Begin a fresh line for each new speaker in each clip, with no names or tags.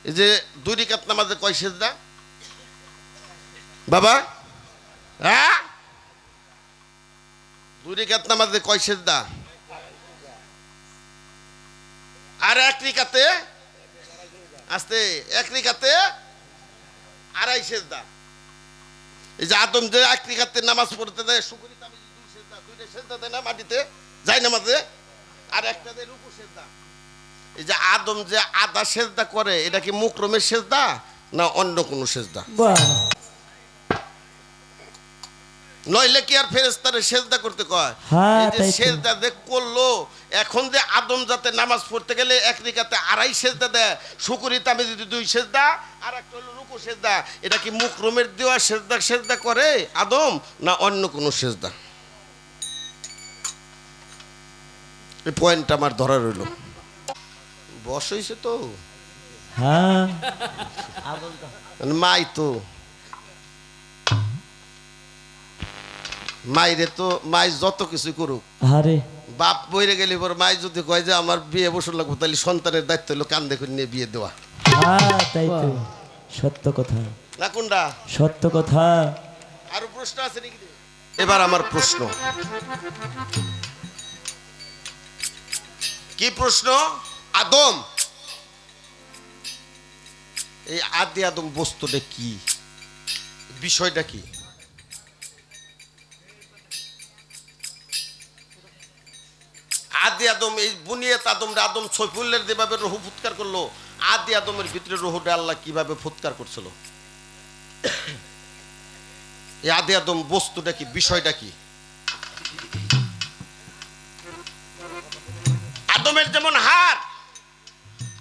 এই যে 2 রাকাত নামাজে কয় সেজদা বাবা? হ্যাঁ, 2 রাকাত নামাজে কয় সেজদা? আর 1 রাকাতে আস্তে 1 রাকাতে আড়াই সেজদা। এই যে আদম যে 1 রাকাতে নামাজ পড়তে দেয় শুকরি তাবিজ 2 সেজদা, 2টা সেজদা দেয় না মাটিতে যায় নামাজে, আর একটা দেয় রুকু সেজদা। এই যে আদম যে আধা সেজদা করে এটা কি মুকরমের সেজদা না অন্য কোনো সেজদা? নইলে কি আর ফেরেশতারে সেজদা করতে কয়? এই যে সেজদা যে করলো, এখন যে আদম যাতে নামাজ পড়তে গেলে 1 রাকাতে আড়াই সেজদা দেয়, শুকরি তাবিজ 2 সেজদা, আর একটা হলো রুকু সেজদা, এটা কি মুকরমের দেওয়া সেজদা করে আদম না অন্য কোনো সেজদা? এই পয়েন্ট আমার ধরা রইল। বস হইছে তো,
হ্যাঁ
মাই তো মাইরে তো মাই যত কিছু করুক,
আরে
বাপ বইরে গেলে পর মাই যদি কয় যে আমার বিয়ে বসে লাগবে, তাহলে সন্তানের দায়িত্ব হলো কান দেখে নিয়ে বিয়ে দেওয়া।
হ্যাঁ তাই তো, সত্য কথা,
না কোনটা?
সত্য কথা।
আরো প্রশ্ন আছে নাকি? এবার আমার প্রশ্ন, কি প্রশ্ন? আদম, এই আদি আদম বস্তুটা কি, বিষয়টা কি? আদি আদম, এই বুনিয়াত আদম, আদম সৈফুল্লের যেভাবে রহু ফুৎকার করলো, আদি আদমের ভিতরে রহুটা আল্লাহ কিভাবে ফুৎকার করছিল? এই আদি আদম বস্তুটা কি, বিষয়টা কি? আদমের যেমন হাত,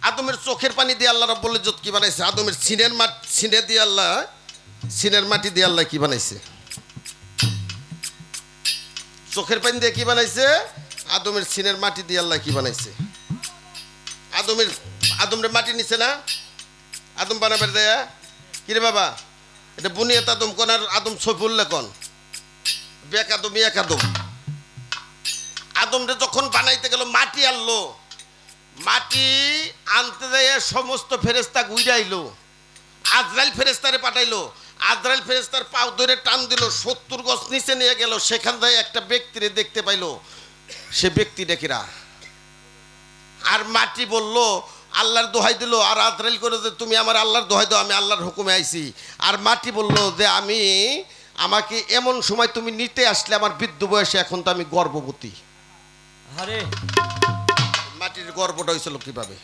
আদমের চোখের পানি দিয়ে আল্লাহ রাব্বুল ইজ্জত কি বানাইছে? আদমের সিনে দিয়ে আল্লাহ, সিনের মাটি দিয়ে আল্লাহ কি বানাইছে? চোখের পানি দিয়ে কি বানাইছে? আদমের সিনের মাটি দিয়ে আল্লাহ কি বানাইছে? আদমের মাটি নিছে না আদম বানাবার দেয়া? কিরে বাবা, এটা বুনিয়াত আদম কোন আর আদম সৈফুল্লাহ কোন? বেক আদম এক আদম। আদমরে যখন বানাইতে গেল মাটি আনলো, মাটি আনতে যায় সমস্ত ফেরেশতা ঘুরাইলো, আজরাইল ফেরেশতারে পাঠাইলো, আজরাইল ফেরেশতার পাও ধরে টান দিল, 70 গজ নিচে নিয়ে গেল, সেখান থেকে একটা ব্যক্তিরে দেখতে পাইলো। সে ব্যক্তি ডেকিরা, আর মাটি বলল আল্লাহর দোহাই দিল, আর আজরাইল করে যে তুমি আমার আল্লাহর দোহাই দাও, আমি আল্লাহর হুকুমে আইছি। আর মাটি বলল যে আমাকে এমন সময় তুমি নিতে আসলে আমার বৃদ্ধ বয়সে, এখন তো আমি গর্ভবতী।
আরে
মাটির গর্ভটা হয়েছিল কিভাবে?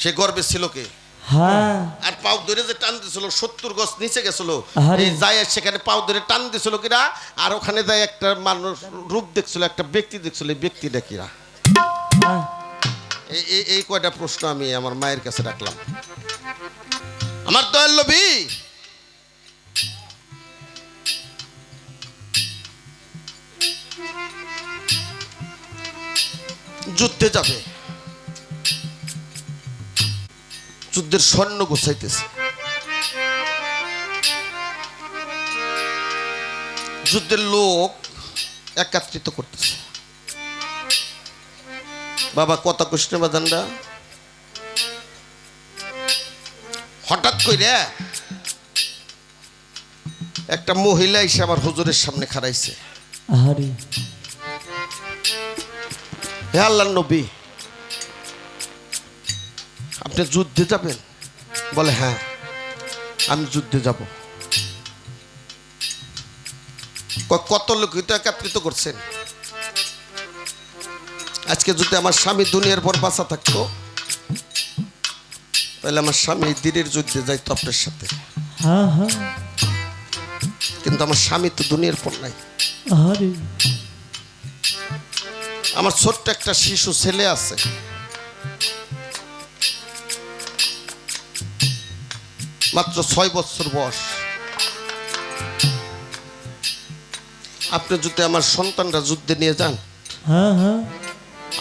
সে গর্বে ছিল কে?
হ্যাঁ,
আর পাও ধরে যে টান দিছিল 70 গজ নিচে গেছিল,
আরে।
এই যায় সেখানে পাও ধরে টান দিছিল কিরা, আর ওখানে যায় একটা মানুষ রূপ দেখছিল, একটা ব্যক্তি দেখছিল, এই ব্যক্তিটা কিরা?
হ্যাঁ,
এই কয়টা প্রশ্ন আমি আমার মায়ের কাছে রাখলাম। আমার দয়াল নবী যুদ্ধে যাবে, যুদ্ধের স্বর্ণ গোছাইতেছে, যুদ্ধের লোক একত্রিত করতেছে। বাবা কথা কৃষ্ণ বাজানরা, হঠাৎ করে একটা মহিলা এসে আমার হুজুরের সামনে খাড়াইছে।
আরে
হে আল্লাহর নবী, আপনি যুদ্ধে যাবেন? বলে হ্যাঁ, আমি যুদ্ধে যাব। কত লোক একত্রিত করছেন? আজকে যদি আমার স্বামী দুনিয়ার পর বাঁচা থাকতো, তাহলে আমার স্বামী দিনের যুদ্ধে যাইতো আপনার সাথে,
হ্যাঁ হ্যাঁ,
কিন্তু আমার স্বামী তো দুনিয়ার পর নাই।
আরে
আমার ছোট্ট একটা শিশু ছেলে আছে, মাত্র 6 বছর বয়স। আপনি যদি আমার সন্তানরা যুদ্ধে নিয়ে যান,
হ্যাঁ হ্যাঁ,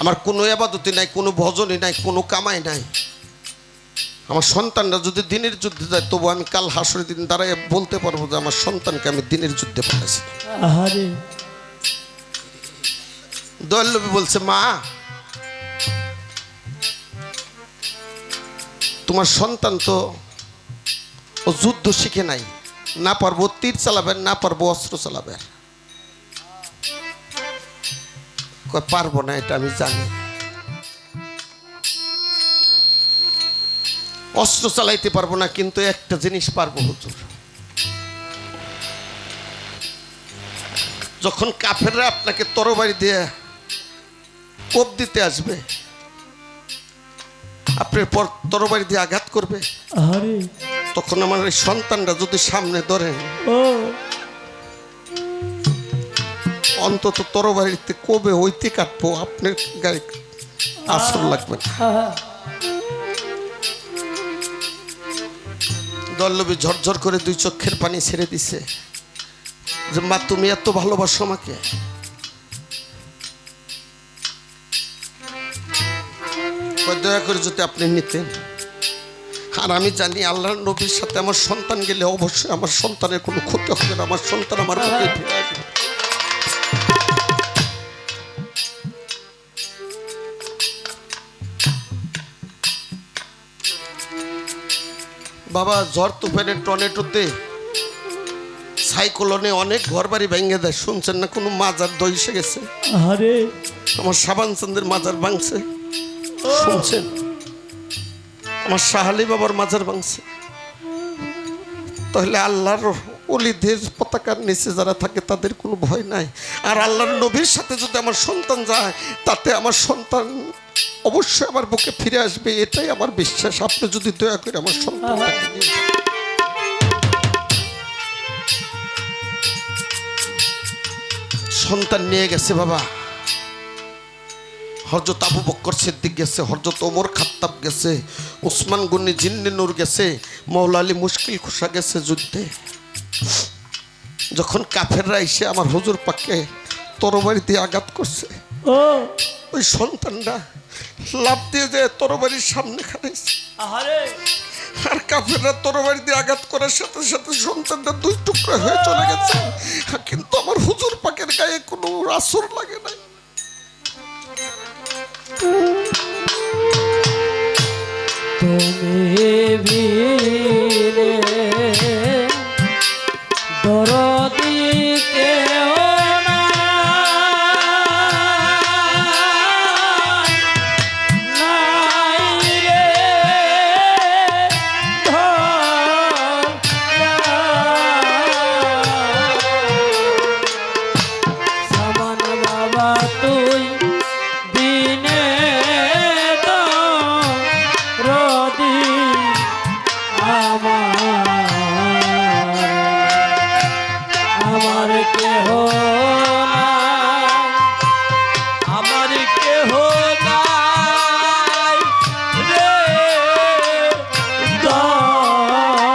আমার কোনো ইবাদতি নাই, কোনো ভজনই নাই, কোনো কামাই নাই, আমার সন্তানরা যদি দিনের যুদ্ধে যায়, তবু আমি কাল হাসরের দিন দাঁড়ায় বলতে পারবো যে আমার সন্তানকে আমি দিনের যুদ্ধে পাঠাইছি।
আরে
দয়াল নবী বলছে, মা তোমার সন্তান তো ও যুদ্ধ শিখে নাই, না পারবো তীর চালাবেন, না পারবো অস্ত্র চালাবেন। কয় পারবো না, এটা আমি জানি। অস্ত্র চালাইতে পারবো না, কিন্তু একটা জিনিস পারবো হুজুর। যখন কাফেররা আপনাকে তরবারি দিয়ে কোপ দিতে আসবে, আপনার পর তরবারি দিয়ে আঘাত করবে,
আহারে
তখন আমার এই সন্তানরা যদি সামনে ধরেন,
ও
অন্তত তরবারিতে কবে হইতে কাটবো, আপনার গায়ে আসর লাগবে না।
আহা,
দল্লবী ঝরঝর করে দুই চোখের পানি ছেড়ে দিছে যে মা তুমি এত ভালোবাসো আমাকে। দয়া করে যদি আপনি নিতেন। আর আমি জানি আল্লাহর নবীর সাথে আমার সন্তান গেলে অবশ্যই আমার সন্তানের কোনো ক্ষতি হবে না, আমার সন্তান আমার বুকে ফিরে আসবে। বাবা, ঝড় তুফানের টর্নেডোতে সাইক্লোনে অনেক ঘর বাড়ি ভেঙে দেয়, শুনছেন না? কোনো মাজার দইসে গেছে,
আহারে
আমার সাবান চন্দ্রের মাজার ভাঙছে, শুনছেন? আমার শাহালি বাবার মাজার ভাঙছে। তাহলে আল্লাহর ওলিদের পতাকার নিচে যারা থাকে তাদের কোনো ভয় নাই। আর আল্লাহর নবীর সাথে যদি আমার সন্তান যায়, তাতে আমার সন্তান অবশ্যই আমার বুকে ফিরে আসবে, এটাই আমার বিশ্বাস। আপনি যদি দয়া করে আমার সন্তানটাকে নিয়ে যান। সন্তান নিয়ে গেছে বাবা, হযরত আবু বকর সিদ্দিক গেছে, হযরত ওমর খাত্তাব গেছে, উসমান গনি জিন্নে নূর গেছে, মৌলা আলী মুশকিল খুশা গেছে যুদ্ধে। যখন কাফেররা এসে আমার হুজুর পাককে তরবারি দিয়ে আঘাত করছে,
ও
ওই সন্তানরা লাফ দিয়ে যায় তরবারির সামনে খাড়াইছে।
আহারে
আর কাফেররা তরবারি দিয়ে আঘাত করার সাথে সাথে সন্তানটা দুই টুকরা হয়ে চলে গেছে, কিন্তু আমার হুজুর পাকের গায়ে কোনো আসর লাগে নাই।
তুমি বীরে দরদি কেউ নাই রে সামান বাবা তুই দিনে রদি আমার কেহ আমার কেহ নাই রে দয়াল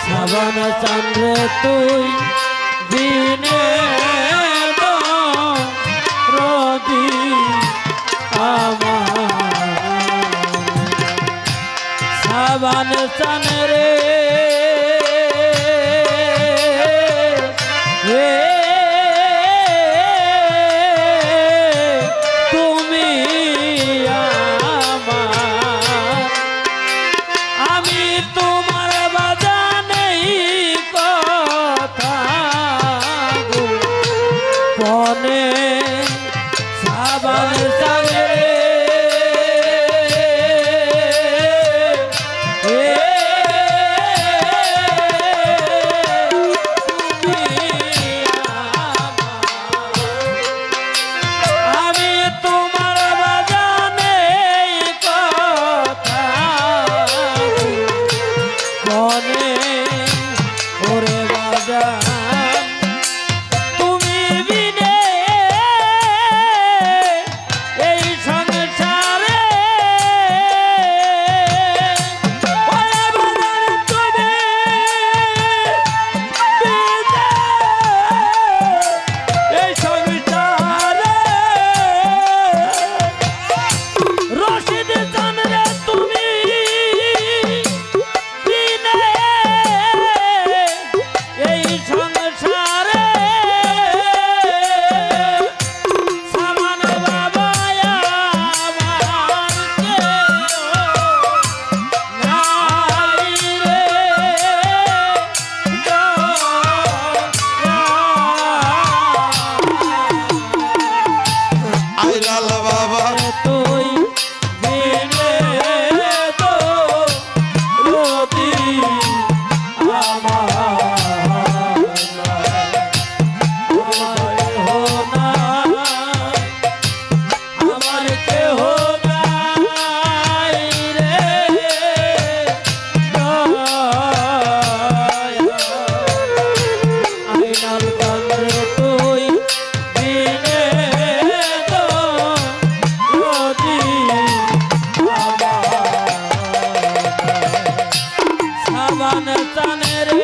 সাবান চন্দ্র তুই দিনে রদি সাবান চান রে তুমি আমার, আমি তোমার বাজানেই কথা পনে সাবান চান রে কেহ নাই রে আইনাল কান্দে তুই বিনে তো যদি সাবান টানে রে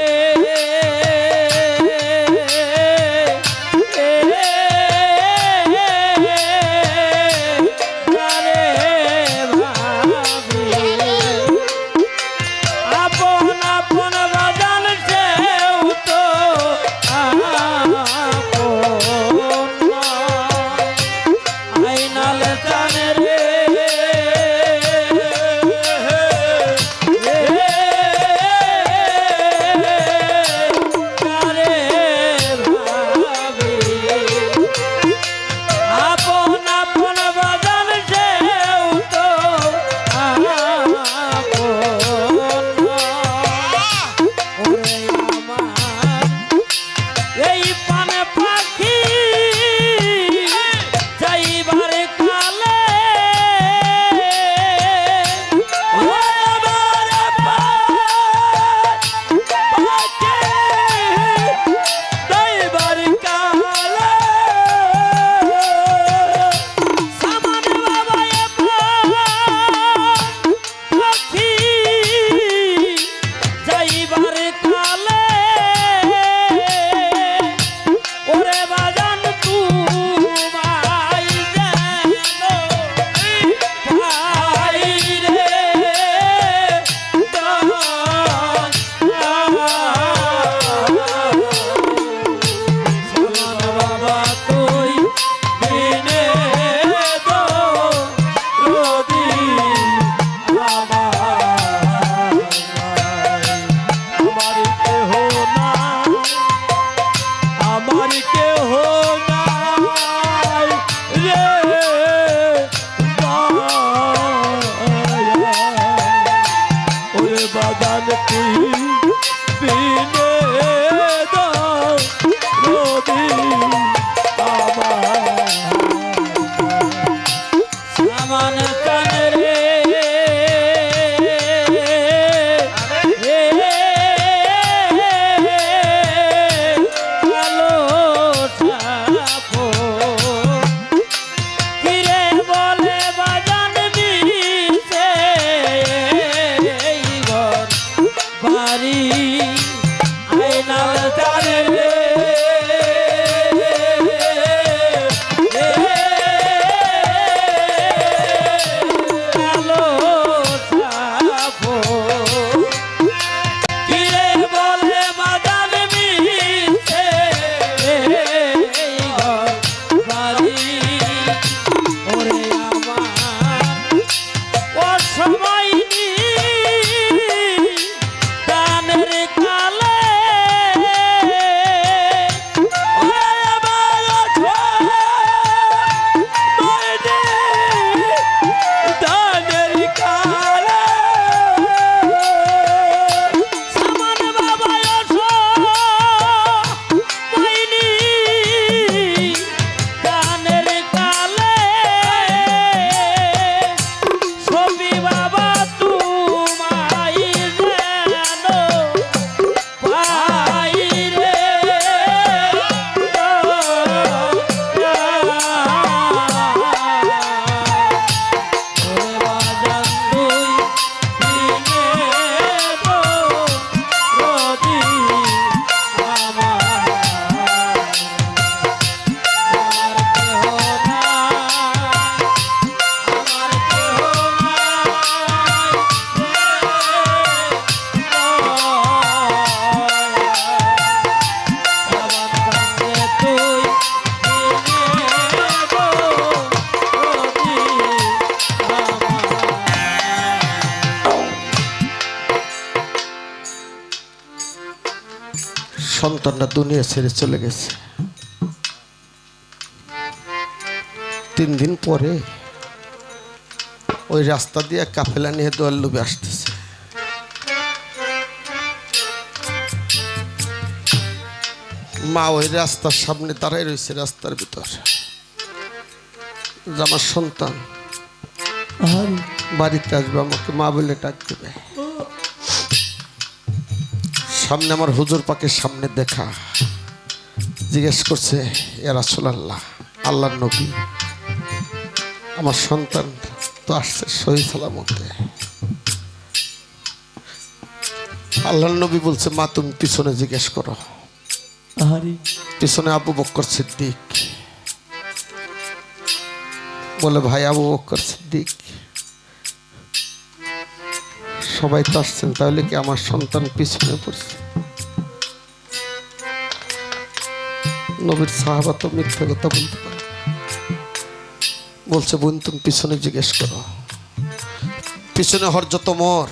সন্তানটা দুনিয়া ছেড়ে চলে গেছে। 3 দিন পরে ওই রাস্তা দিয়ে কাফেলা নিয়ে দোয়ার লোভে আসতেছে। মা ওই রাস্তার সামনে দাঁড়াই রয়েছে, রাস্তার ভিতর। আমার সন্তান
আরে
বাড়িতে আসবে, আমাকে মা বলে ডাক দেবে। সামনে আমার হুজুর পাকের সামনে দেখা, জিজ্ঞেস করছে, ইয়া রাসূলুল্লাহ, আল্লাহর নবী, আমার সন্তান তো আসছে সহি সালামতে। আল্লাহর নবী বলছে, মা তুমি পিছনে জিজ্ঞেস করো।
আরে
পিছনে আবু বকর সিদ্দিক বলে, ভাই আবু বকর সিদ্দিক, সবাই তো আসছেন, তাহলে কি আমার সন্তান পিছনে পড়ছে? নবীর সাহাবা তো মিথ্যা কথা বলতে পারে। বলছে, বোন তুমি পিছনে জিজ্ঞেস করো। পিছনে হযরত ওমর,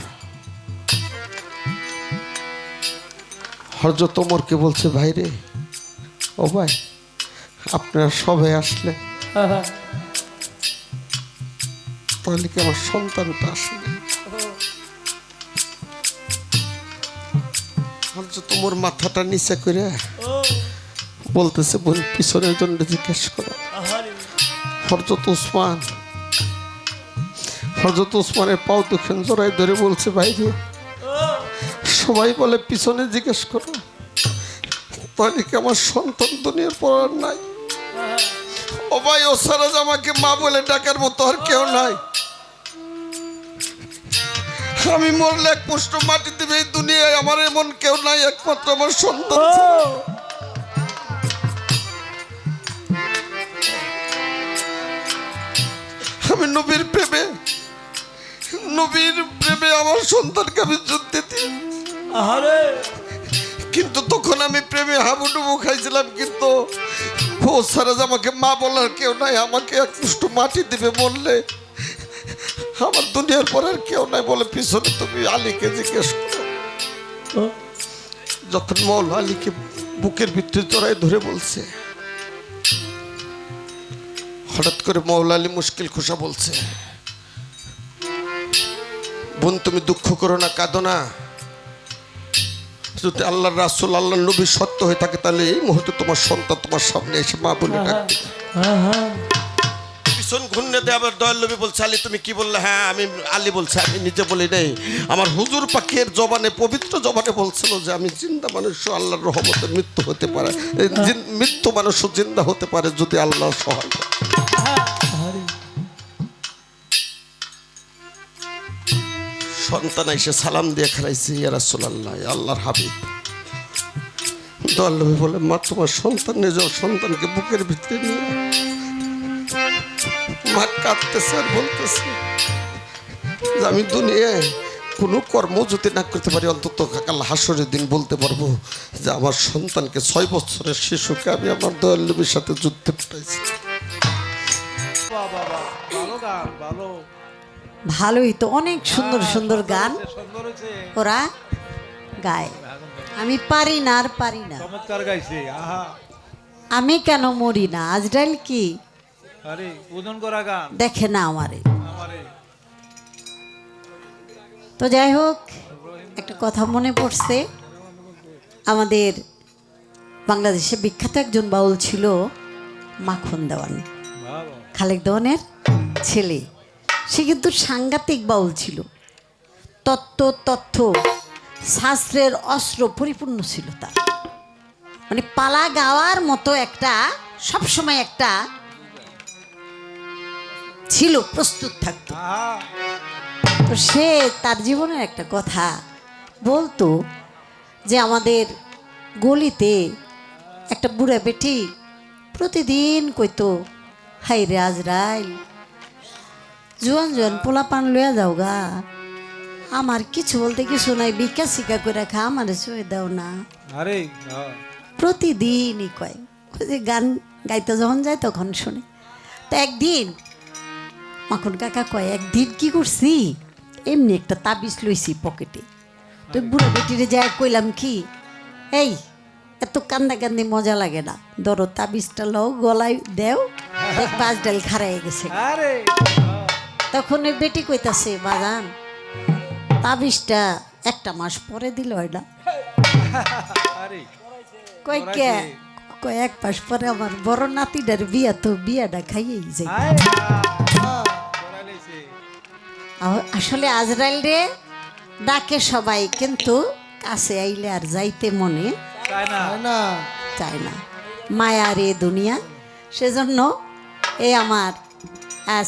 হযরত ওমরকে বলছে, ভাই রে, ও ভাই, আপনারা সবাই আসলে, তাহলে কি আমার সন্তানটা আসলে? হযরত ওমর মাথাটা নিচে করে বলতেছে, বোন পিছনের জন্য জিজ্ঞেস করো। হযরত ওসমানের পাও দুখান জড়াই ধরে বলছে, ভাই রে, সবাই বলে পিছনে জিজ্ঞেস করো, তাহলে কি আমার সন্তান দুনিয়ার পর আর নাই? ও ভাই, ও সারা আমাকে মা বলে ডাকার মতো আর কেউ নাই। আমি মরলে এক মুষ্ট মাটি দিবে এই দুনিয়ায়, আমার এমন কেউ নাই, একমাত্র আমার সন্তান ছাড়া। আমি নবীর প্রেমে আমার সন্তানকে আমি যুদ্ধে দিই,
আরে
কিন্তু তখন আমি প্রেমে হাবুডুবু খাইছিলাম। কিন্তু ও সারা আমাকে মা বলার কেউ নাই, আমাকে এক মুষ্ট মাটি দিবে মরলে, আমার দুনিয়ার পর আর কেউ নাই। বলে, পিছনে তুমি আলীকে জিজ্ঞেস করো। যখন মৌলা আলীকে বুকের ভিতরে জড়াই ধরে বলছে, হঠাৎ করে মৌলা আলী মুশকিল খোসা বলছে, বোন তুমি দুঃখ করো না, কাঁদো না। যদি আল্লাহর রাসূল আল্লাহর নবী সত্য হয়ে থাকে, তাহলে এই মুহূর্তে তোমার সন্তান তোমার সামনে এসে মা বলে ডাকবে। পিছন ঘুরনে দেয় আবার দয়াল নবী বলছে, আলী তুমি কি বললে? হ্যাঁ আমি, আলী বলছে, আমি নিজে বলি নাই, আমার হুজুর পাকের জবানে, পবিত্র জবানে বলছিল যে আমি জিন্দা মানুষ, আল্লাহর রহমতে মৃত্যু হতে পারে, মৃত্যু মানুষ জিন্দা হতে পারে যদি আল্লাহ সহায় করে। সন্তান এসে সালাম দিয়ে খারাইছে, ইয়া রাসূলুল্লাহ, আল্লাহর হাবিব। দয়াল নবী বলে, মা তোমার সন্তান নিজের সন্তানকে বুকের ভিতরে নিয়ে মা কাঁদতেছে আর বলতেছে যে আমি দুনিয়ায় কোনো কর্ম যদি না করতে পারি, অন্তত কাল হাসরের দিন বলতে পারবো যে আমার সন্তানকে 6 বছরের শিশুকে আমি আমার দয়াল নবীর সাথে যুদ্ধে পাঠাইছি।
ভালোই তো, অনেক সুন্দর সুন্দর গান ওরা গায়। আমি পারি না, আর পারি না।
চমৎকার গাইছে। আহা,
আমি কেন মরি না, আজরাইল কি
আরে ওজন করা গান
দেখে না আমারে।
আমারে।
তো যাই হোক, একটা কথা মনে পড়ছে, আমাদের বাংলাদেশে বিখ্যাত একজন বাউল ছিল মাখন দেওয়ান,
ভালো।
খালেক দেওয়ানের ছেলে। সে কিন্তু সাংঘাতিক বাউল ছিল, তথ্য শাস্ত্রের অস্ত্র পরিপূর্ণ ছিল তার। মানে পালা গাওয়ার মতো একটা, সবসময় একটা ছিল, প্রস্তুত থাকতো।
আহা,
তো সে তার জীবনের একটা কথা বলতো যে আমাদের গলিতে একটা বুড়া বেটি প্রতিদিন কইতো, হাই রে আজরাইল, জোয়ান পোলাপান লইয়া যাও গা, আমার কিছু বলতে কিছু নাই, বিকা শিকা করে খা, আমারে শুয়ে দাও না।
আরে
প্রতিদিনই কয়। ওই যে গান গাইতে যখন যায় তখন শুনে। তো একদিন মাখন কাকা কয়, একদিন কি করছি, এমনি একটা তাবিজ লইছি পকেটে। তো বুড়ো বেটিরে যায় কইলাম কি, এই এত কান্দি মজা লাগে না, ধরো তাবিজটা লও, গলায় দেও, দেখবা আজরাইল খারাই গেছে।
আরে
তখন ওই বেটি কইতাছে, বাজান তাবিজটা 1 মাস পরে দিল না।
আরে
কই কে? কয় 1 মাস পরে আমার বড় নাতিটার বিয়া, তো বিয়াটা খাইয়েই যাই।
আয় করা লইছে।
আসলে আজরাইল রে ডাকে সবাই, কিন্তু কাছে আইলে আর যাইতে মনে
তাই না?
না
চায় না। মায়ার এ দুনিয়া, সেজন্য এই আমার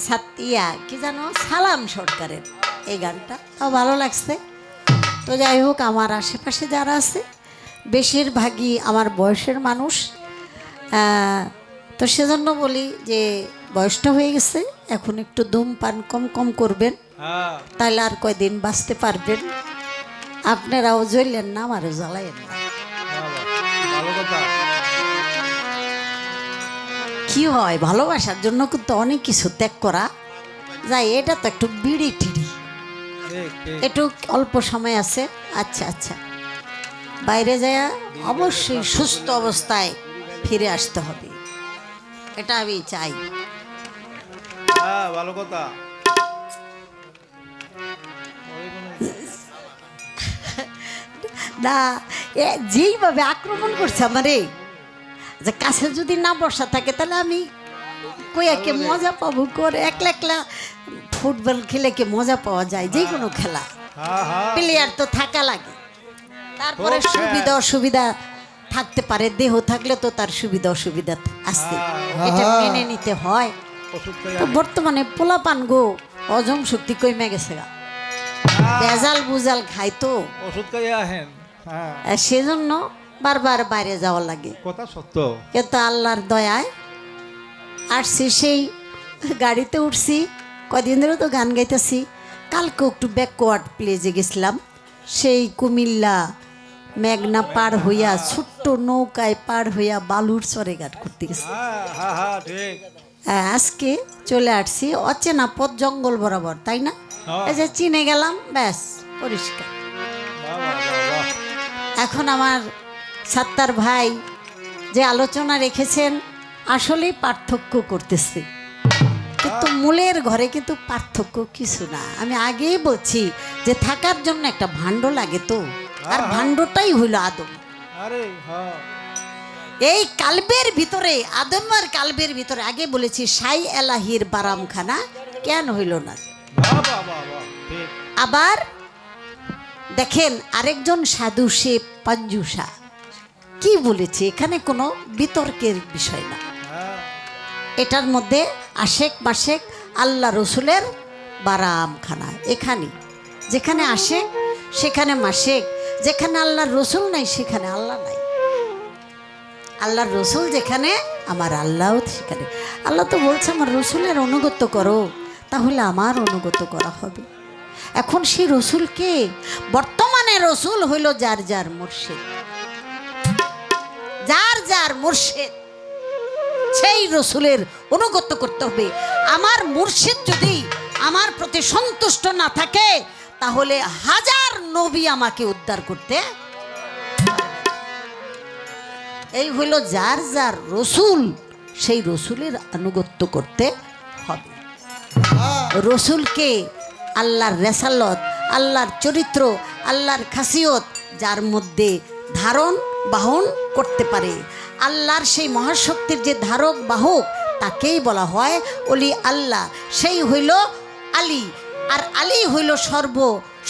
সাতিয়া কি জানো সালাম সরকারের এই গানটা তাও ভালো লাগছে। তো যাই হোক, আমার আশেপাশে যারা আছে বেশিরভাগই আমার বয়সের মানুষ, তো সেজন্য বলি যে বয়সটা হয়ে গেছে, এখন একটু ধূমপান কম কম করবেন,
হ্যাঁ,
তাহলে আর কয়দিন বাঁচতে পারবেন। আপনারাও জ্বললেন না, আমারও জ্বালাইয়েন না।
বাবা, ভালো কথা।
কি হয়, ভালোবাসার জন্য কিন্তু অনেক কিছু ত্যাগ করা যায়। এটা তো একটু বিড়ি টিড়ি,
ঠিক, ঠিক।
একটু অল্প সময় আছে। আচ্ছা আচ্ছা, বাইরে যায় অবশ্যই সুস্থ অবস্থায় ফিরে আসতে হবে, এটা আমি চাই।
হ্যাঁ, ভালো কথা। ওই কোনো-
না, যেইভাবে আক্রমণ করছে আমারে, যে কাছে যদি না বসা থাকে তাহলে আমি কইয়াকে মজা পাবো করে। একলা একলা ফুটবল খেলে কি মজা পাওয়া যায়? যে কোনো খেলা
হ্যাঁ, হ্যাঁ।
প্লেয়ার তো থাকা লাগে, তারপরে
খুব
সুবিধা অসুবিধা থাকতে পারে। দেহ থাকলে তো তার সুবিধা অসুবিধা আছে, এটা মেনে নিতে হয়।
ওষুধ
তো বর্তমানে পোলা পান গো হজম শক্তি কমে গেছে গা, ভেজাল বুজাল খাই তো,
ওষুধ খাইয়া আহেন। হ্যাঁ,
সেজন্য বারবার বাইরে যাওয়া লাগে।
কথা সত্য।
কিন্তু আল্লাহর দয়ায় আসছি, সেই গাড়িতে উঠছি, কদিন ধরে তো গান গাইতেছি। কালকে একটু ব্যাকওয়ার্ড প্লেজে গেছিলাম, সেই কুমিল্লা মেঘনা পার হইয়া ছোট্ট নৌকায় পার হইয়া বালুর চরে ঘাট করতে গেছি।
হ্যাঁ, হ্যাঁ, হ্যাঁ, ঠিক।
আজকে চলে আসছি অচেনা পথ, জঙ্গল বরাবর, তাই না?
হ্যাঁ।
এই যে চিনে গেলাম, ব্যাস পরিষ্কার।
বাবা, বাবা।
এখন আমার সাত্তার ভাই যে আলোচনা রেখেছেন, আসলেই পার্থক্য করতেছে, কিন্তু মূলের ঘরে কিন্তু পার্থক্য কিছু না। আমি আগেই বলছি যে থাকার জন্য একটা ভাণ্ড লাগে তো, আর ভাণ্ডটাই হইল আদম।
আরে হ্যাঁ,
এই কালবের ভিতরে, আদমের কালবের ভিতরে, আগে বলেছি সাই এলাহির বারামখানা কেন হইল না।
বাবা, বাবা, ঠিক।
আবার দেখেন আরেকজন সাধু, সে পঞ্জুষা কি বলেছে, এখানে কোনো বিতর্কের বিষয় না।
হ্যাঁ,
এটার মধ্যে আশেক মাসেক আল্লাহ রসুলের বারামখানা, এখানে যেখানে আশেক সেখানে মাসেক, যেখানে আল্লাহর রসুল নাই সেখানে আল্লাহ নাই। আল্লাহর রসুল যেখানে, আমার আল্লাহও সেখানে। আল্লাহ তো বলছে আমার রসুলের অনুগত করো, তাহলে আমার অনুগত করা হবে। এখন সেই রসুলকে, বর্তমানে রসুল হইল যার যার মুর্শিদ, যার যার মুর্শিদ, সেই রসুলের অনুগত করতে হবে। আমার মুর্শিদ যদি আমার প্রতি সন্তুষ্ট না থাকে, তাহলে হাজার নবী আমাকে উদ্ধার করতে, এই হইল যার যার রসুল, সেই রসুলের আনুগত্য করতে হবে। রসুলকে আল্লাহর রেসালত, আল্লাহর চরিত্র, আল্লাহর খাসিয়ত যার মধ্যে ধারণ বাহন করতে পারে, আল্লাহর সেই মহাশক্তির যে ধারক বাহক, তাকেই বলা হয় অলি আল্লাহ। সেই হইল আলী, আর আলী হইল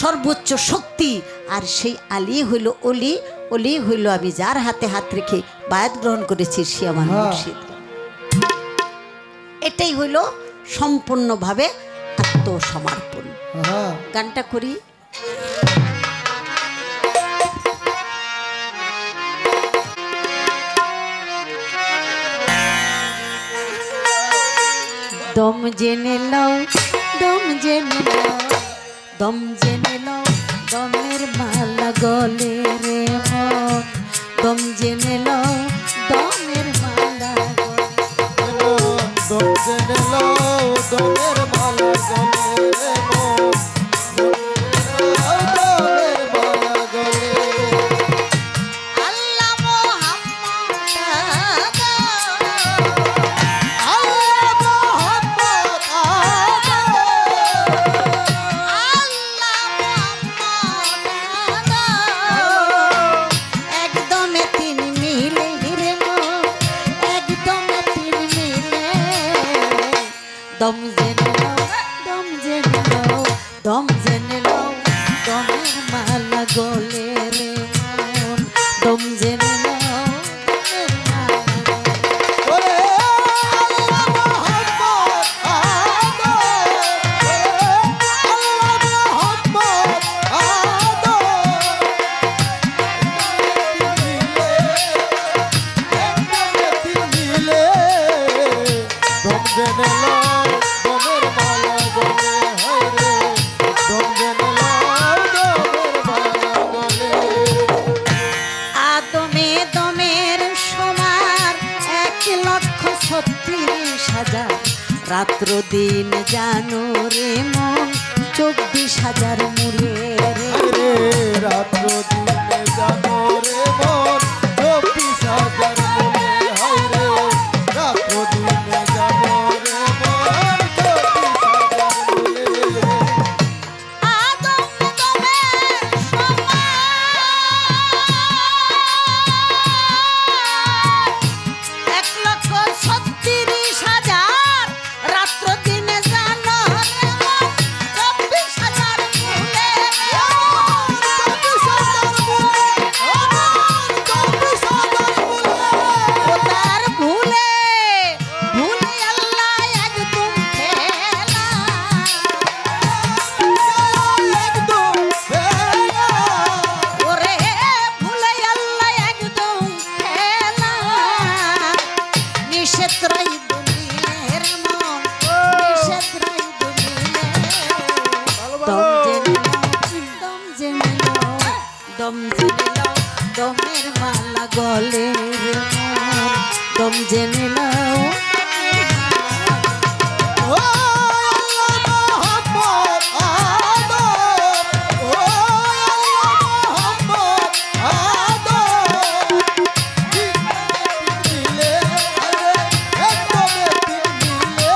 সর্বোচ্চ শক্তি, আর সেই আলী হইল অলি। অলি হইল আমি যার হাতে হাত রেখে বায়াত গ্রহণ করেছি, সে আমার মুর্শিদ। এটাই হইল সম্পূর্ণভাবে আত্মসমর্পণ। গানটা করি। দম জেনে লও, দম জেনে লও, দম জেনে লও, দমের মালা গলে রে মন, দম জেনে লও, দমের মালা গলে,
দম জেনে লও, দমের মালা গলে রে মন, দমের মালা গলে।
আল্লাহ মোহাম্মদ
আল্লাহ মোহাম্মদ
একদমে তিন মিলে রে মন, একদমে তিন মিলে, দম জেনে লও, দম জেনে লও। দম জেনে লও দমের মালা গলে রে মন দম জেনে লও দমের মালা গলে।
ওরে আল্লাহ মোহাম্মদ আদর, আল্লাহ মোহাম্মদ আদর, তিন মিলে দম জেনে লও দমের মালা গলে, হায় রে দম জেনে লও দমের মালা গলে।
আদমে দমের সমান 1,36,000 রাত্র দিন জানো রে মন 24,000 মুড়ে রে
রে রাত্র দিনে জানো রে মন 24,000 মনে, হায় রে রাত্র দিনে জানো রে মন 24,000 মনে।
আদম দমের সমান 1,36,000 রাত্র দিনে জানো রে মন 24,000 মুড়ে রে।
24,000 মনে, আমার 24,000 মনে।
ও তার ভুলে ভুলে আল্লাহ একদম ফেলা
একদম ফেলা,
ওরে ভুলে আল্লাহ একদম ফেলা নিষেধ রাই দুনিয়ার মন নিষেধ রাই দুনিয়ার দম জেনে নাও দম জেনে নাও দমের মালা গলে রে মন দম জেনে নাও
ও আল্লাহ মোহাম্মদ আদর, ও আল্লাহ মোহাম্মদ আদর, তিন মিলে আরে একদমে তিন মিলে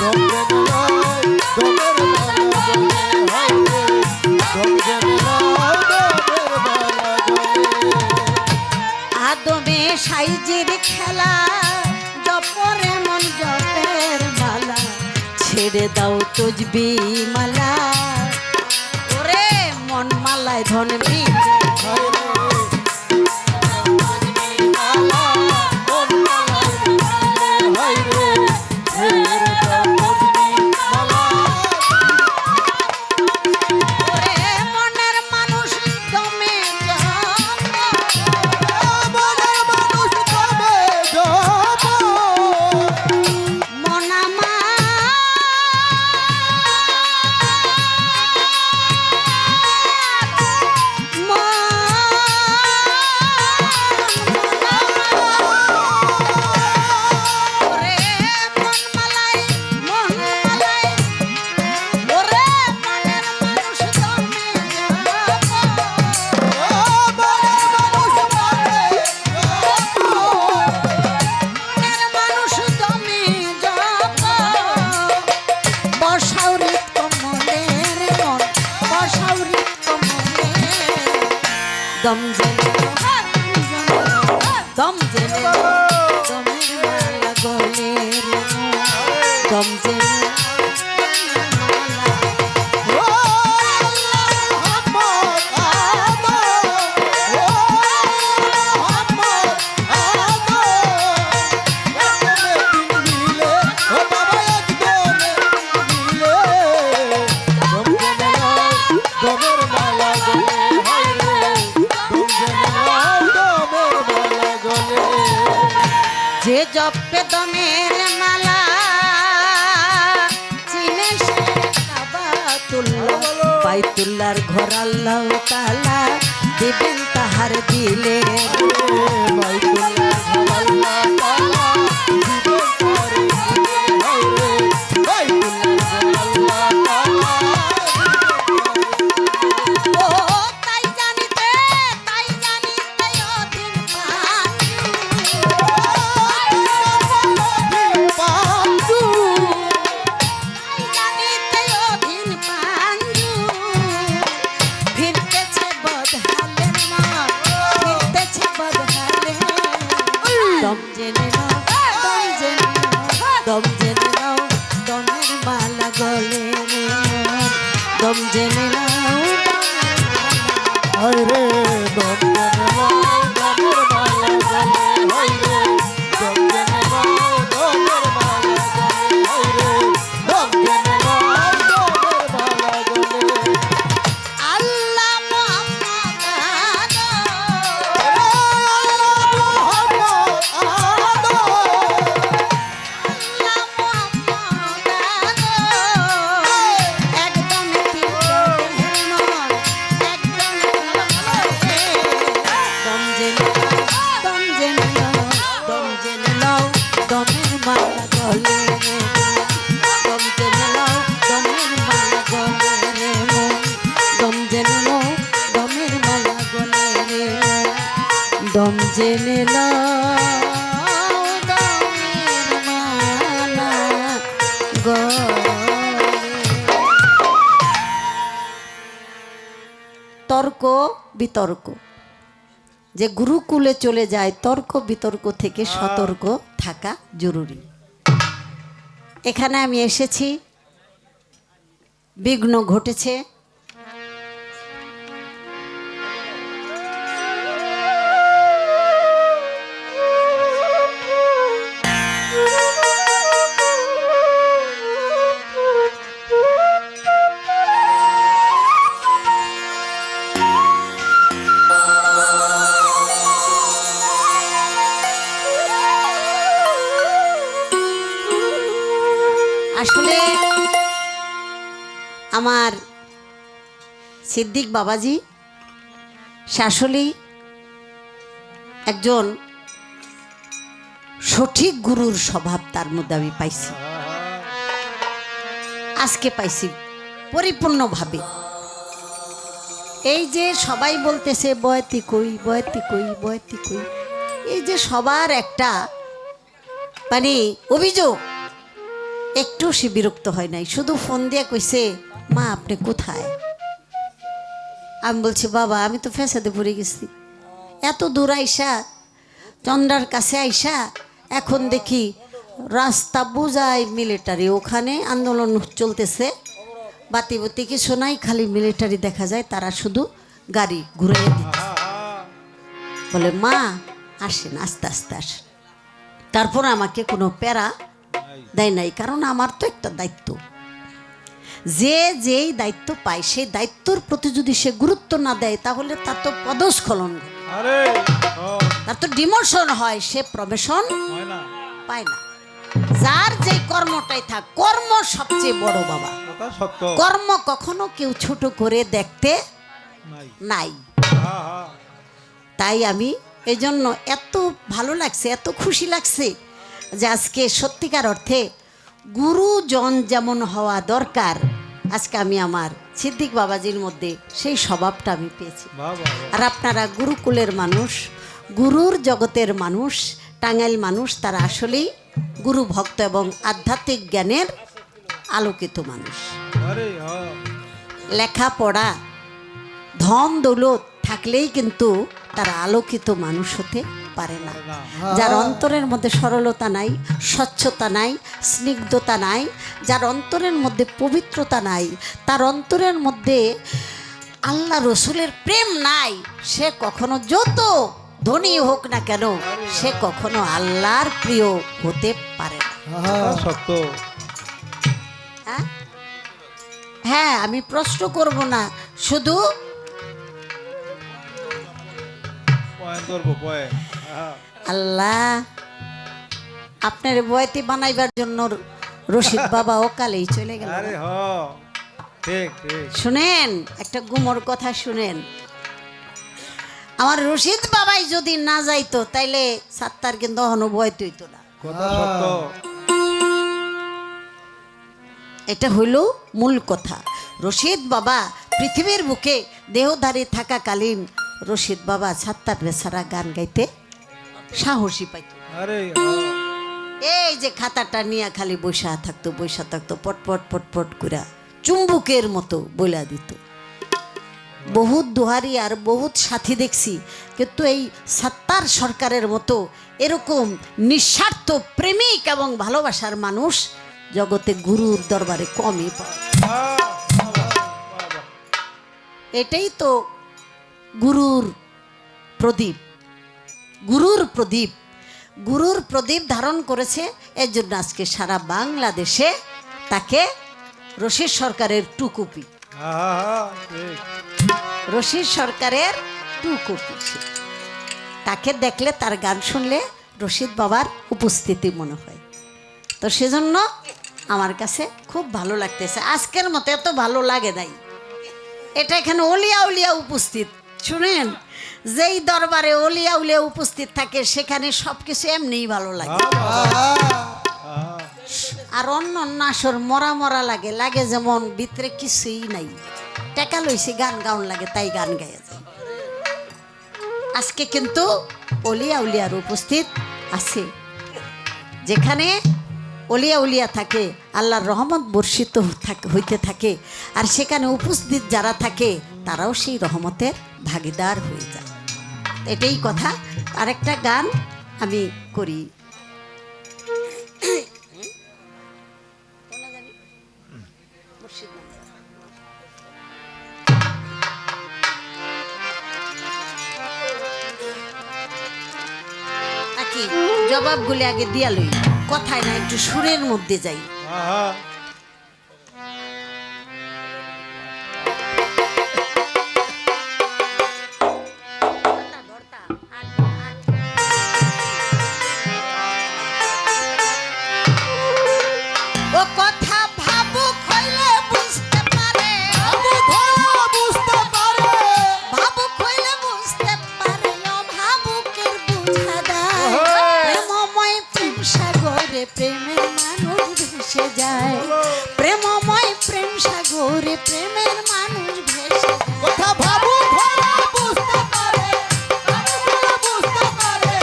দম জেনে লও দমের মালা গলে, হায় রে দম জেনে লও দমের মালা গলে।
আদমে সাইজের খেলা জপরে মন জপের মালা ছেড়ে দাও তজবি মালা ওরে মন মালায় ধন মিলে
হায় রে মালা কোন মালা হায় রে ফের দাও তজবি মালা।
ওরে মনের মানুষ দমে
মনের মানুষ তবে যাব,
মন আমার দম জেনে দম জেনে দমের মালা গলে রে দম জেনে
ও আল্লাহ মোহাম্মদ আদর, ও মোহাম্মদ আদর, একদমে তিন মিলে ও বাবা একদমে তিন মিলে দম জেনে লও দমের মালা গলে, হায় রে দম জেনে লও দমের মালা গলে।
যে জপে দমের মালা চিনে সে কাবাতুল্লাহ বাইতুল্লাহর ঘর আল্লাহ তাআলা দিবেন তাহার দিলে
বাইতুল্লাহ আল্লাহ তাআলা দিবেন তারে দিলে, হায় রে বাইতুল্লাহ আল্লাহ তাআলা
ও তাই জানিতে অধীন
পাঞ্জু
তাই জানিতে অধীন পাঞ্জু ফিরতেছে বদহালের মন ফিরতেছে বদহালের দম জেনে নাও
হায় রে দম জেনে নাও দমের মালা গলে হায় রে দম জেনে নাও দমের মালা গলে হায় রে দম জেনে নাও দমের মালা গলে
আল্লাহ মুহাম্মদ একদম দম জেনে নাও দম জেনে নাও দমের মালা গলে দম জেনে নাও দমের মালা গলে রে মন দম জেনে নাও দমের মালা গলে রে দম জেনে নাও দমের মালা গলে। তর্ক বিতর্ক যে গুরুকুলে চলে যায় তর্ক বিতর্ক থেকে সতর্ক থাকা জরুরি। এখানে আমি এসেছি, বিঘ্ন ঘটেছে, আসলে আমার সিদ্দিক বাবাজি শাশুড়ি একজন সঠিক গুরুর স্বভাব তার মধ্যে আমি পাইছি, আজকে পাইছি পরিপূর্ণভাবে। এই যে সবাই বলতেছে বয়তি কই বয়তি কই বয়তি কই, এই যে সবার একটা মানে অভিযোগ, একটু সে বিরক্ত হয় নাই, শুধু ফোন দিয়ে কইছে মা আপনি কোথায়। আমি বলছি বাবা আমি তো ফেসাদে পড়ে গেছি, এত দূর আইসা চন্দ্রার কাছে আইসা এখন দেখি রাস্তা বুঝায় মিলিটারি, ওখানে আন্দোলন চলতেছে, বাতি বাতি কিছু নাই, খালি মিলিটারি দেখা যায়, তারা শুধু গাড়ি ঘুরে দিচ্ছে। বলে মা আসেন আস্তে আস্তে আসেন। তারপর আমাকে কোনো প্যারা দেয় নাই, কারণ আমার তো একটা দায়িত্ব, যে যেই দায়িত্ব পায় সেই দায়িত্বর প্রতি যদি সে গুরুত্ব না দেয় তাহলে তার তো পদস্খলন ঘটে,
আরে
তার তো ডিমোশন হয়, সে প্রমোশন
হয় না,
পায় না। যার যে কর্মটাই থাক, কর্ম সবচেয়ে বড় বাবা,
কথা সত্য
কর্ম কখনো কেউ ছোট করে দেখতে
নাই।
নাই।
হ্যাঁ হ্যাঁ
তাই আমি এই জন্য এত ভালো লাগছে, এত খুশি লাগছে যে আজকে সত্যিকার অর্থে গুরুজন যেমন হওয়া দরকার, আজকে আমি আমার সিদ্দিক বাবাজির মধ্যে সেই স্বভাবটা আমি পেয়েছি।
বাহ বাহ বাহ।
আর আপনারা গুরুকুলের মানুষ, গুরুর জগতের মানুষ, টাঙ্গাইল মানুষ, তারা আসলেই গুরু ভক্ত এবং আধ্যাত্মিক জ্ঞানের আলোকিত মানুষ।
আরে হ্যাঁ
লেখাপড়া ধন দৌলত থাকলেই কিন্তু তারা আলোকিত মানুষ হতে পারে না। যার অন্তরের মধ্যে সরলতা নাই, স্বচ্ছতা নাই, স্নিগ্ধতা নাই, যার অন্তরের মধ্যে পবিত্রতা নাই, তার অন্তরের মধ্যে আল্লাহ রসুলের প্রেম নাই, সে কখনো যত ধনী হোক না কেন সে কখনো আল্লাহর প্রিয় হতে পারে না।
কথা সত্য।
হ্যাঁ? হ্যাঁ আমি প্রশ্ন করব না, শুধু
পয়েন্ট করবো পয়েন্ট। হ্যাঁ
আল্লাহ আপনার বয়তি বানাইবার জন্য রশিদ বাবা অকালেই চলে গেল।
আরে হ্যাঁ ঠিক ঠিক
শুনেন একটা গুমর কথা শুনেন, আমার রশিদ বাবাই যদি না যাইতো তাইলে সাত্তার কিন্তু অনুভূতি হইতো না।
কথা সত্য।
এটা হইল মূল কথা। রশিদ বাবা পৃথিবীর বুকে দেহধারী থাকাকালীন রশিদ বাবা সাত্তার বেচারা গান গাইতে সাহসী পাইত।
আরে হ্যাঁ
এই যে খাতাটা নিয়ে খালি বৈশা থাকতো পটপট পটপট করে চুম্বুকের মতো বইলা দিত। বহুত দুহারি আর বহুত সাথী দেখছি, কিন্তু এই সাত্তার সরকারের মতো এরকম নিঃস্বার্থ প্রেমিক এবং ভালোবাসার মানুষ জগতে গুরুর দরবারে কমই পায়। এটাই তো গুরুর প্রদীপ, গুরুর প্রদীপ, গুরুর প্রদীপ ধারণ করেছে। এর জন্য আজকে সারা বাংলাদেশে তাকে রশিদ সরকারের টুকুপি,
ঠিক
রশিদ সরকারের টুকুপি। তাকে দেখলে, তার গান শুনলে রশিদ বাবার উপস্থিতি মনে হয়। তো সেজন্য আমার কাছে খুব ভালো লাগতেছে। আজকের মতো এত ভালো লাগে নাই। এটা এখানে অলিয়া উলিয়া উপস্থিত। শুনেন, যেই দরবারে অলিয়া উলিয়া উপস্থিত থাকে সেখানে সব কিছু এমনিই ভালো লাগে। আর অন্য অন্য আসর মরা মরা লাগে, লাগে যেমন ভিতরে কিছুই নাই, টাকা লইছে গান গাউন লাগে, তাই গান গাইয়া যায়। আজকে কিন্তু অলিয়া উলিয়ার উপস্থিত আছে। যেখানে অলিয়া উলিয়া থাকে, আল্লাহর রহমত বর্ষিত হইতে থাকে, আর সেখানে উপস্থিত যারা থাকে তারাও সেই রহমতের ভাগিদার হয়ে যায়। এটাই কথা। আরেকটা গান আমি করি। কি জবাবগুলি আগে দিয়া লই, কথায় না, একটু সুরের মধ্যে যাই। ও কথা ভাবুক হইলে বুঝতে পারে,
বুঝতে পারে
ভাবুক হইলে বুঝতে পারে, অভাবুকের বুঝা দেয়। প্রেমময় প্রেম সাগরে প্রেমের মানুষ ভেসে যায়, প্রেমময় প্রেম সাগরে প্রেমের মানুষ ভেসে যায়।
কথা ভাবু ভোলা বুঝতে পারে, বুঝতে পারে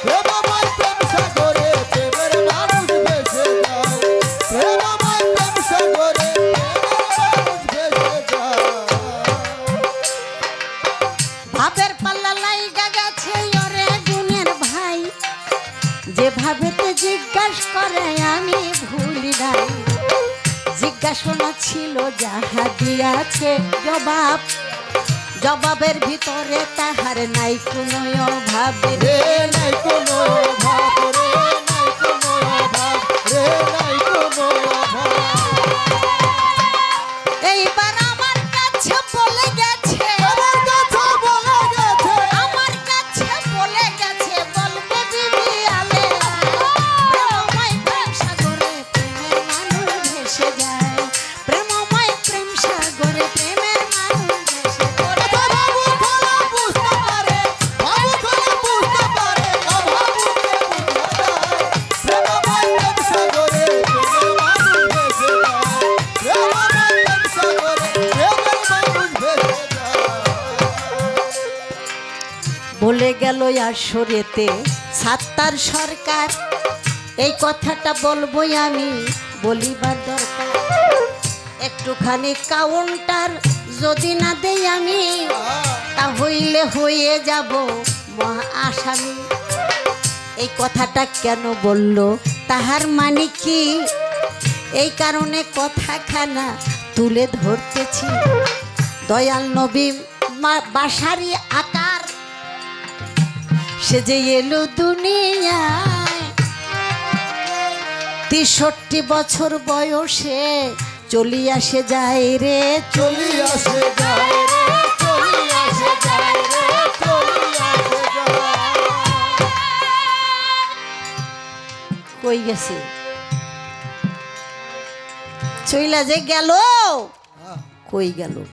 প্রেমময় প্রেম সাগরে প্রেমের মানুষ ভেসে যায়, প্রেমময় প্রেম সাগরে প্রেমের মানুষ ভেসে যায়।
ভাবের পাল্লা লাইগা গেছে ওরে গুণের ভাই, যেভাবেতে জিজ্ঞাসা করে আমি ভুলি নাই। জিজ্ঞাসা ছিল যাহা দিয়াছে জবাব, জবাবের ভিতরে তাহার নাই কোনো অভাব রে।
রে নাই কোনো অভাব, রে নাই কোনো অভাব, রে নাই কোনো অভাব।
এইবার আমার কাছে বলে গেছে,
আমার কথা বলে গেছে,
আমার কাছে বলে গেছে, বলবে বিবি আলে। প্রেমময় প্রেম সাগরে প্রেমের মানুষ ভেসে যায়, প্রেমময় প্রেম সাগরে প্রেমের মানুষ ভেসে যায়।
কথা ভাবু ভোলা বুঝতে পারে, ভাবু ভোলা বুঝতে পারে, অভাবুকে বুঝা যায়। প্রেমময় প্রেম সাগরে প্রেমের মানুষ ভেসে যায়, প্রেমময় প্রেম সাগরে প্রেমের মানুষ ভেসে যায়।
বলে গেল আসরেতে সাত্তার সরকার, এই কথাটা বলবোই আমি, বলিবার দরকার। একটুখানি কাউন্টার যদি না দেই আমি, তাহলে হয়ে যাব মহা আসামি। এই কথাটা কেন বলল, তাহার মানে কি, এই কারণে কথাখানা তুলে ধরতেছি। দয়াল নবী বাসারি আকার সে যে এলো দুনিয়ায়, ৬৩ বছর বয়সে চলি আসে যায় রে,
চলি আসে যায় রে, চলি আসে যায় রে, চলি আসে যায়।
কই গেছে, চইলা যে গেল, কই গেল।